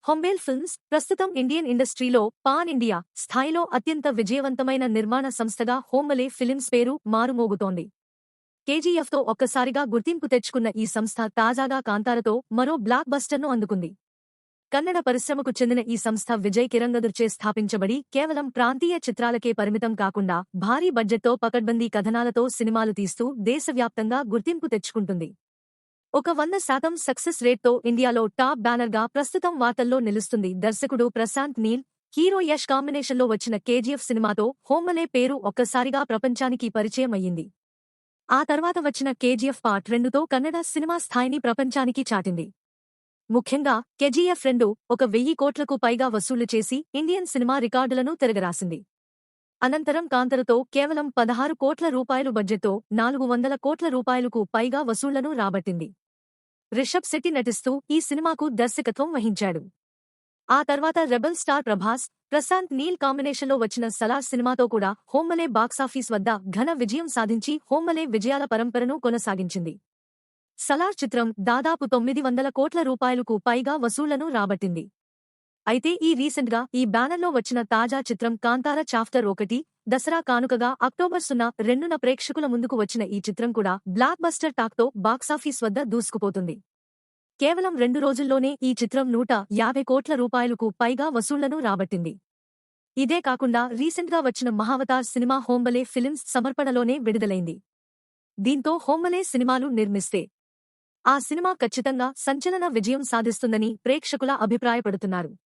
హొంబేల్ films ప్రస్తుతం Indian ఇండస్ట్రీలో pan India స్థాయిలో అత్యంత విజయవంతమైన నిర్మాణ సంస్థగా హోంబలే ఫిలిమ్స్ పేరు మారుమోగుతోంది. కేజీఎఫ్తో ఒక్కసారిగా గుర్తింపు తెచ్చుకున్న ఈ సంస్థ తాజాగా కాంతారతో మరో బ్లాక్ బస్టర్ను అందుకుంది. కన్నడ పరిశ్రమకు చెందిన ఈ సంస్థ విజయ్ కిరంగదుర్చే స్థాపించబడి కేవలం ప్రాంతీయ చిత్రాలకే పరిమితం కాకుండా భారీ బడ్జెట్తో పకడ్బందీ కథనాలతో సినిమాలు తీస్తూ దేశవ్యాప్తంగా గుర్తింపు తెచ్చుకుంటుంది. ఒక 100% సక్సెస్ రేట్తో ఇండియాలో టాప్ బ్యానర్గా ప్రస్తుతం వార్తల్లో నిలుస్తుంది. దర్శకుడు ప్రశాంత్ నీల్, హీరో యష్ కాంబినేషన్లో వచ్చిన కేజీఎఫ్ సినిమాతో హోంబలే పేరు ఒక్కసారిగా ప్రపంచానికి పరిచయం అయ్యింది. ఆ తర్వాత వచ్చిన కేజీఎఫ్ పార్ట్ 2తో కన్నడ సినిమా స్థాయిని ప్రపంచానికి చాటింది. ముఖ్యంగా కేజీఎఫ్ 2 1,000 కోట్లకు పైగా వసూళ్లు చేసి ఇండియన్ సినిమా రికార్డులను తిరగరాసింది. అనంతరం కాంతారతో కేవలం 16 కోట్ల రూపాయలు బడ్జెట్తో 400 కోట్ల రూపాయలకు పైగా వసూళ్లను రాబట్టింది. రిషబ్ శెట్టి నటిస్తూ ఈ సినిమాకు దర్శకత్వం వహించాడు. ఆ తర్వాత రెబల్ స్టార్ ప్రభాస్, ప్రశాంత్ నీల్ కాంబినేషన్లో వచ్చిన సలార్ సినిమాతో కూడా హోంబలే బాక్సాఫీస్ వద్ద ఘన విజయం సాధించి హోంబలే విజయాల పరంపరను కొనసాగించింది. సలార్ చిత్రం దాదాపు 900 కోట్ల రూపాయలకు పైగా వసూళ్లను రాబట్టింది. అయితే రీసెంట్గా ఈ బ్యానర్లో వచ్చిన తాజా చిత్రం కాంతార చాప్టర్ 1 దసరా కానుకగా అక్టోబర్ 2న ప్రేక్షకుల ముందుకు వచ్చిన ఈ చిత్రం కూడా బ్లాక్ బస్టర్ టాక్తో బాక్సాఫీస్ వద్ద దూసుకుపోతుంది. కేవలం 2 రోజుల్లోనే ఈ చిత్రం 150 కోట్ల రూపాయలకు పైగా వసూళ్లను రాబట్టింది. ఇదే కాకుండా రీసెంట్గా వచ్చిన మహావతార్ సినిమా హోంబలే ఫిలిమ్స్ సమర్పణలోనే విడుదలైంది. దీంతో హోంబలే సినిమాలు నిర్మిస్తే ఆ సినిమా ఖచ్చితంగా సంచలన విజయం సాధిస్తుందని ప్రేక్షకుల అభిప్రాయపడుతున్నారు.